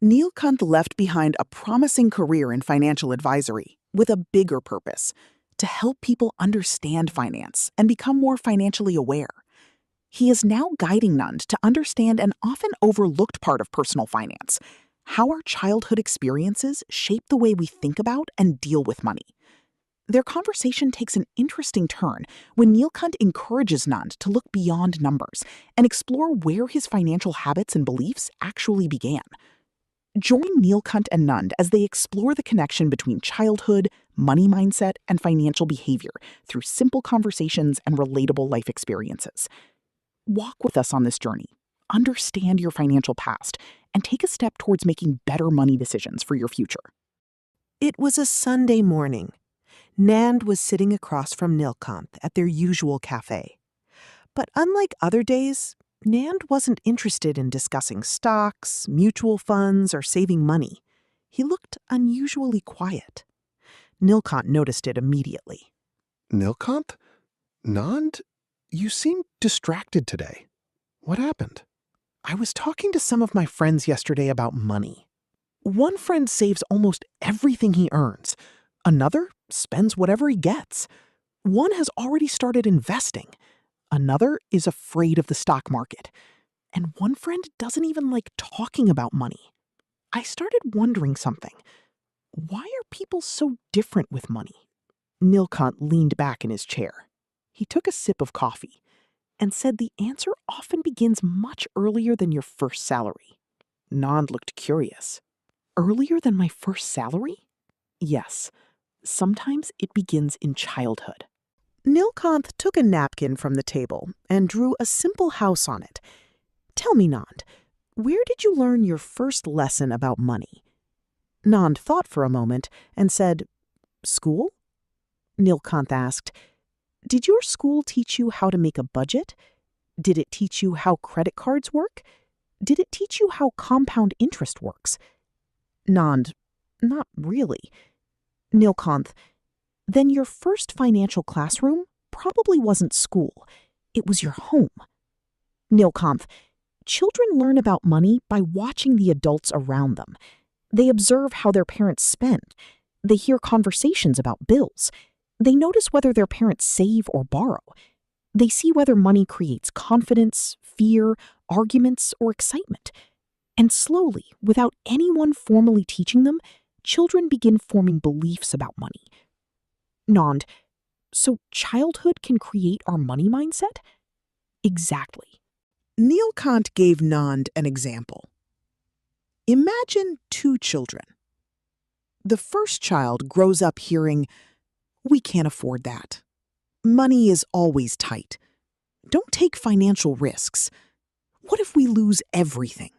Neelkanth left behind a promising career in financial advisory with a bigger purpose: to help people understand finance and become more financially aware. He is now guiding Nund to understand an often overlooked part of personal finance: how our childhood experiences shape the way we think about and deal with money. Their conversation takes an interesting turn when Neelkanth encourages Nund to look beyond numbers and explore where his financial habits and beliefs actually began. Join Neelkanth and Nund as they explore the connection between childhood, money mindset, and financial behavior through simple conversations and relatable life experiences. Walk with us on this journey, understand your financial past, and take a step towards making better money decisions for your future. It was a Sunday morning. Nand was sitting across from Neelkanth at their usual cafe. But unlike other days, Nand wasn't interested in discussing stocks, mutual funds, or saving money. He looked unusually quiet. Neelkanth noticed it immediately. Neelkanth? Nand? You seem distracted today. What happened? I was talking to some of my friends yesterday about money. One friend saves almost everything he earns. Another spends whatever he gets. One has already started investing. Another is afraid of the stock market. And one friend doesn't even like talking about money. I started wondering something. Why are people so different with money? Neelkanth leaned back in his chair. He took a sip of coffee and said the answer often begins much earlier than your first salary. Nand looked curious. Earlier than my first salary? Yes. Sometimes it begins in childhood. Neelkanth took a napkin from the table and drew a simple house on it. Tell me, Nand, where did you learn your first lesson about money? Nand thought for a moment and said, School? Neelkanth asked, Did your school teach you how to make a budget? Did it teach you how credit cards work? Did it teach you how compound interest works? Nand, not really. Neelkanth, then your first financial classroom probably wasn't school. It was your home. Neelkanth, children learn about money by watching the adults around them. They observe how their parents spend. They hear conversations about bills. They notice whether their parents save or borrow. They see whether money creates confidence, fear, arguments, or excitement. And slowly, without anyone formally teaching them, children begin forming beliefs about money. Nand, so childhood can create our money mindset? Exactly. Neelkanth gave Nand an example. Imagine two children. The first child grows up hearing, "We can't afford that. Money is always tight. Don't take financial risks. What if we lose everything?"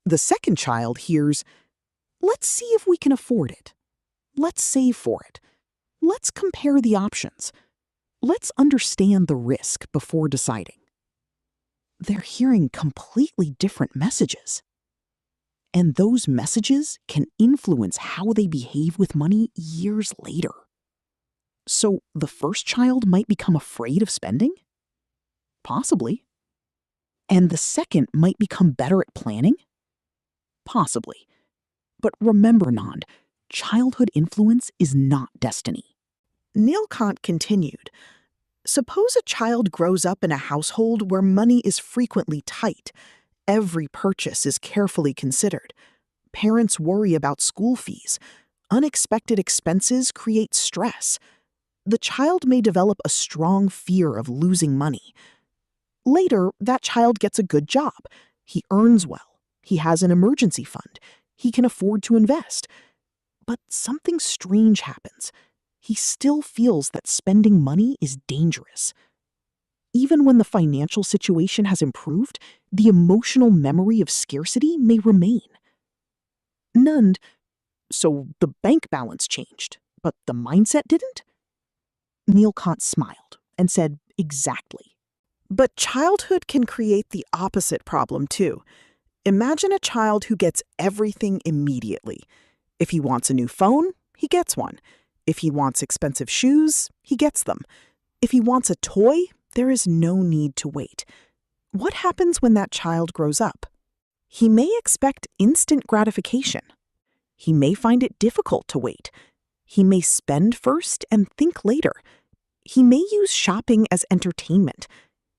The second child hears, "Let's see if we can afford it. Let's save for it. Let's compare the options. Let's understand the risk before deciding." They're hearing completely different messages. And those messages can influence how they behave with money years later. So the first child might become afraid of spending? Possibly. And the second might become better at planning? Possibly. But remember, Nand, childhood influence is not destiny. Neelkanth continued, suppose a child grows up in a household where money is frequently tight. Every purchase is carefully considered. Parents worry about school fees. Unexpected expenses create stress. The child may develop a strong fear of losing money. Later, that child gets a good job. He earns well. He has an emergency fund. He can afford to invest. But something strange happens. He still feels that spending money is dangerous. Even when the financial situation has improved, the emotional memory of scarcity may remain. Nand, so the bank balance changed, but the mindset didn't? Neelkanth smiled and said, exactly. But childhood can create the opposite problem too. Imagine a child who gets everything immediately. If he wants a new phone, he gets one. If he wants expensive shoes, he gets them. If he wants a toy, there is no need to wait. What happens when that child grows up? He may expect instant gratification. He may find it difficult to wait. He may spend first and think later. He may use shopping as entertainment.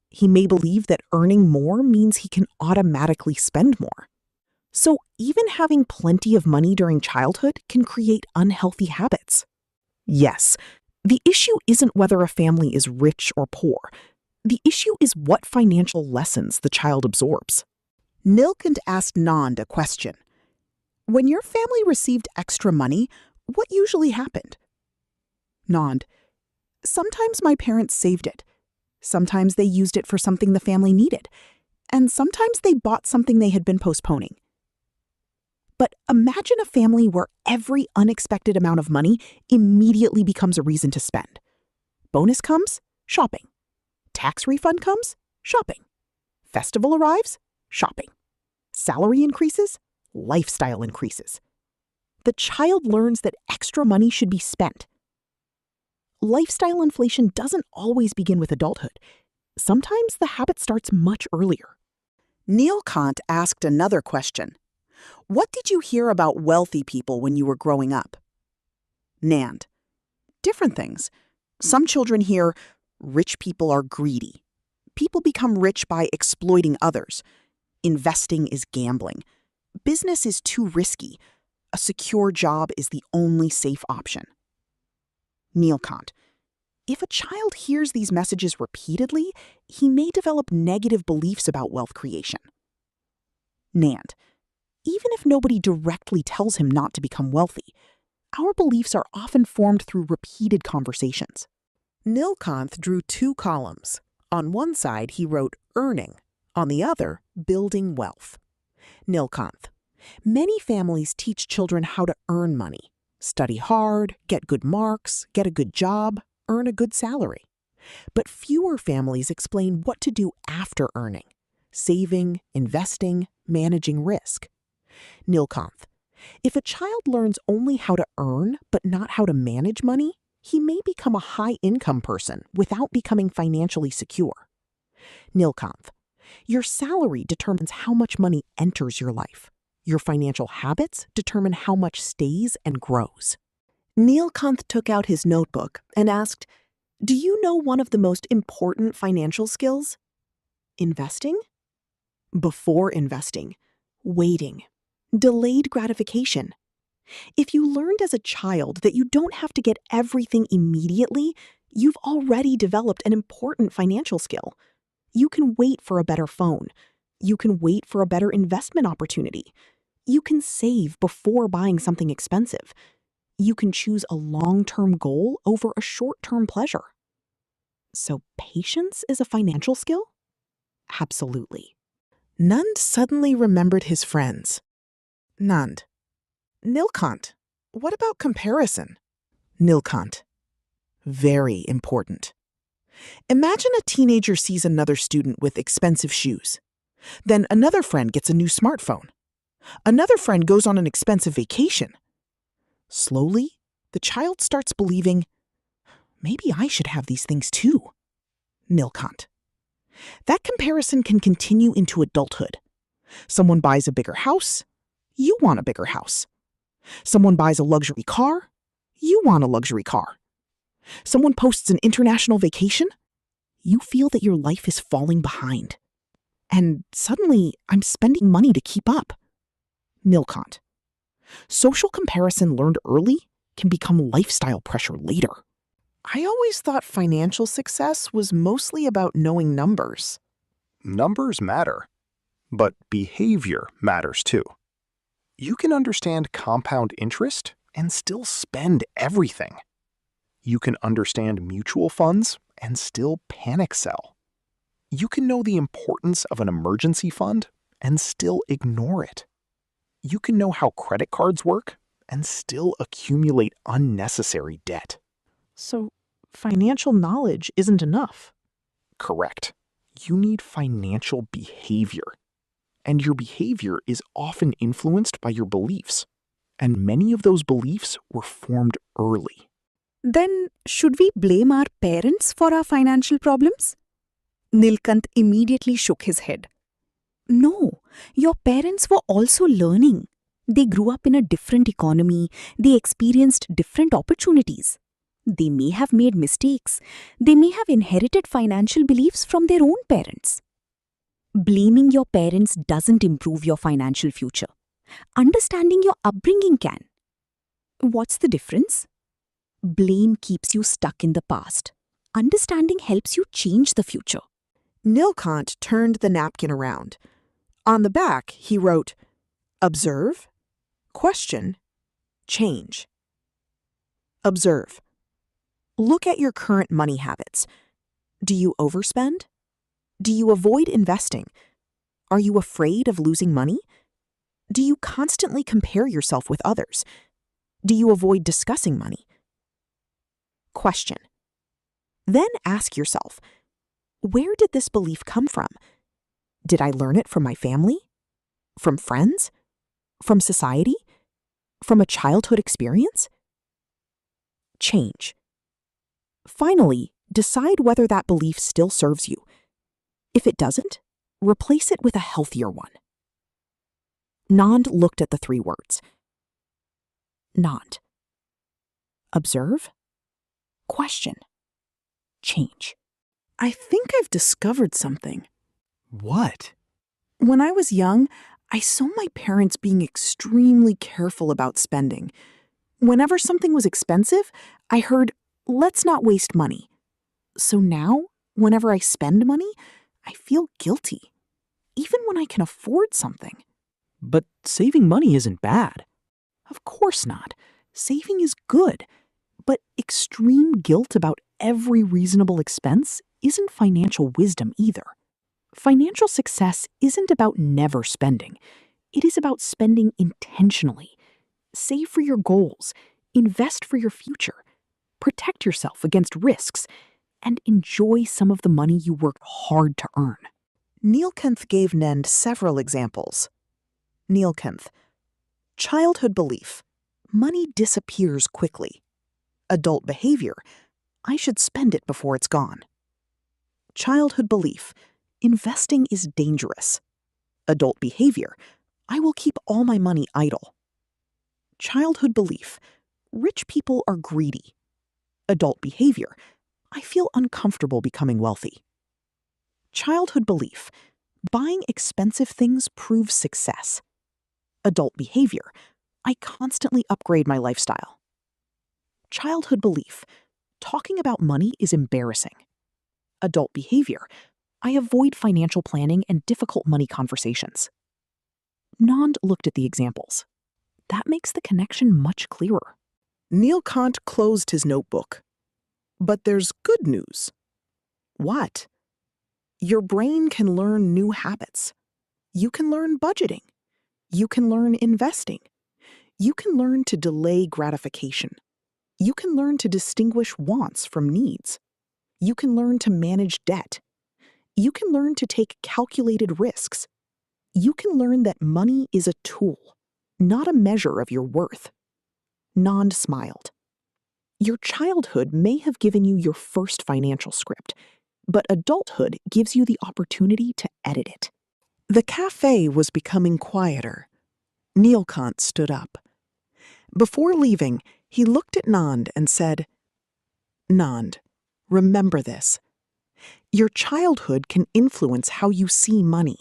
He may believe that earning more means he can automatically spend more. So even having plenty of money during childhood can create unhealthy habits. Yes, the issue isn't whether a family is rich or poor. The issue is what financial lessons the child absorbs. Nilkant asked Nand a question. When your family received extra money, what usually happened? Nand: sometimes my parents saved it. Sometimes they used it for something the family needed. And sometimes they bought something they had been postponing. But imagine a family where every unexpected amount of money immediately becomes a reason to spend. Bonus comes, shopping. Tax refund comes, shopping. Festival arrives, shopping. Salary increases, lifestyle increases. The child learns that extra money should be spent. Lifestyle inflation doesn't always begin with adulthood. Sometimes the habit starts much earlier. Nilkant asked another question. What did you hear about wealthy people when you were growing up? Nand: different things. Some children hear, rich people are greedy. People become rich by exploiting others. Investing is gambling. Business is too risky. A secure job is the only safe option. Nilkant: if a child hears these messages repeatedly, he may develop negative beliefs about wealth creation. Nand: even if nobody directly tells him not to become wealthy, our beliefs are often formed through repeated conversations. Nilkant drew 2 columns. On one side, he wrote earning. On the other, building wealth. Nilkant: many families teach children how to earn money. Study hard, get good marks, get a good job, earn a good salary. But fewer families explain what to do after earning: saving, investing, managing risk. Nilkant: if a child learns only how to earn but not how to manage money, he may become a high-income person without becoming financially secure. Nilkant: your salary determines how much money enters your life. Your financial habits determine how much stays and grows. Nilkant took out his notebook and asked, do you know one of the most important financial skills? Investing? Before investing, waiting. Delayed gratification. If you learned as a child that you don't have to get everything immediately, you've already developed an important financial skill. You can wait for a better phone. You can wait for a better investment opportunity. You can save before buying something expensive. You can choose a long-term goal over a short-term pleasure. So patience is a financial skill? Absolutely. Nand suddenly remembered his friends. Nand: Nilkant, what about comparison? Nilkant: very important. Imagine a teenager sees another student with expensive shoes. Then another friend gets a new smartphone. Another friend goes on an expensive vacation. Slowly, the child starts believing, maybe I should have these things too. Nilkant: that comparison can continue into adulthood. Someone buys a bigger house. You want a bigger house. Someone buys a luxury car. You want a luxury car. Someone posts an international vacation. You feel that your life is falling behind. And suddenly, I'm spending money to keep up. Nilkant: social comparison learned early can become lifestyle pressure later. I always thought financial success was mostly about knowing numbers. Numbers matter, but behavior matters too. You can understand compound interest and still spend everything. You can understand mutual funds and still panic sell. You can know the importance of an emergency fund and still ignore it. You can know how credit cards work and still accumulate unnecessary debt. So, financial knowledge isn't enough. Correct. You need financial behavior. And your behavior is often influenced by your beliefs. And many of those beliefs were formed early. Then, should we blame our parents for our financial problems? Nilkant immediately shook his head. No, your parents were also learning. They grew up in a different economy, they experienced different opportunities. They may have made mistakes, they may have inherited financial beliefs from their own parents. Blaming your parents doesn't improve your financial future. Understanding your upbringing can. What's the difference? Blame keeps you stuck in the past. Understanding helps you change the future. Nilkant turned the napkin around. On the back, he wrote, Observe, question, change. Observe. Look at your current money habits. Do you overspend? Do you avoid investing? Are you afraid of losing money? Do you constantly compare yourself with others? Do you avoid discussing money? Question. Then ask yourself, where did this belief come from? Did I learn it from my family? From friends? From society? From a childhood experience? Change. Finally, decide whether that belief still serves you. If it doesn't, replace it with a healthier one. Nand looked at the 3 words. Nand. Observe. Question. Change. I think I've discovered something. What? When I was young, I saw my parents being extremely careful about spending. Whenever something was expensive, I heard, let's not waste money. So now, whenever I spend money, I feel guilty, even when I can afford something. But saving money isn't bad. Of course not. Saving is good. But extreme guilt about every reasonable expense isn't financial wisdom either. Financial success isn't about never spending. It is about spending intentionally. Save for your goals, invest for your future, protect yourself against risks, and enjoy some of the money you worked hard to earn. Nilkanth gave Nend several examples. Nilkanth. Childhood belief. Money disappears quickly. Adult behavior. I should spend it before it's gone. Childhood belief. Investing is dangerous. Adult behavior. I will keep all my money idle. Childhood belief. Rich people are greedy. Adult behavior. I feel uncomfortable becoming wealthy. Childhood belief. Buying expensive things proves success. Adult behavior. I constantly upgrade my lifestyle. Childhood belief. Talking about money is embarrassing. Adult behavior. I avoid financial planning and difficult money conversations. Nand looked at the examples. That makes the connection much clearer. Nilkant closed his notebook. But there's good news. What? Your brain can learn new habits. You can learn budgeting. You can learn investing. You can learn to delay gratification. You can learn to distinguish wants from needs. You can learn to manage debt. You can learn to take calculated risks. You can learn that money is a tool, not a measure of your worth. Nand smiled. Your childhood may have given you your first financial script, but adulthood gives you the opportunity to edit it. The cafe was becoming quieter. Nilkant stood up. Before leaving, he looked at Nand and said, Nand, remember this. Your childhood can influence how you see money.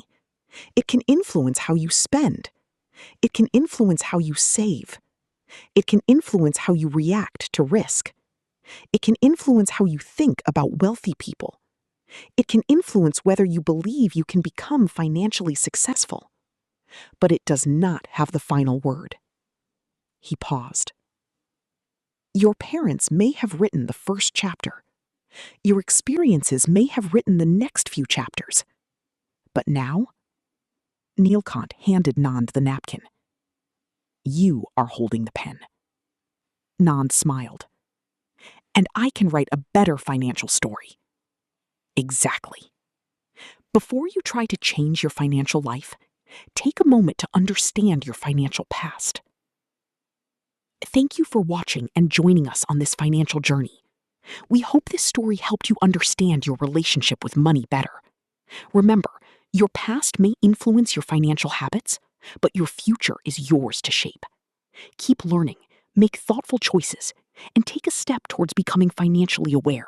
It can influence how you spend. It can influence how you save. It can influence how you react to risk. It can influence how you think about wealthy people. It can influence whether you believe you can become financially successful. But it does not have the final word. He paused. Your parents may have written the first chapter. Your experiences may have written the next few chapters. But now, Nilkant handed Nand the napkin. You are holding the pen. Nand smiled. And I can write a better financial story. Exactly. Before you try to change your financial life, take a moment to understand your financial past. Thank you for watching and joining us on this financial journey. We hope this story helped you understand your relationship with money better. Remember, Your past may influence your financial habits, but your future is yours to shape. Keep learning, make thoughtful choices, and take a step towards becoming financially aware.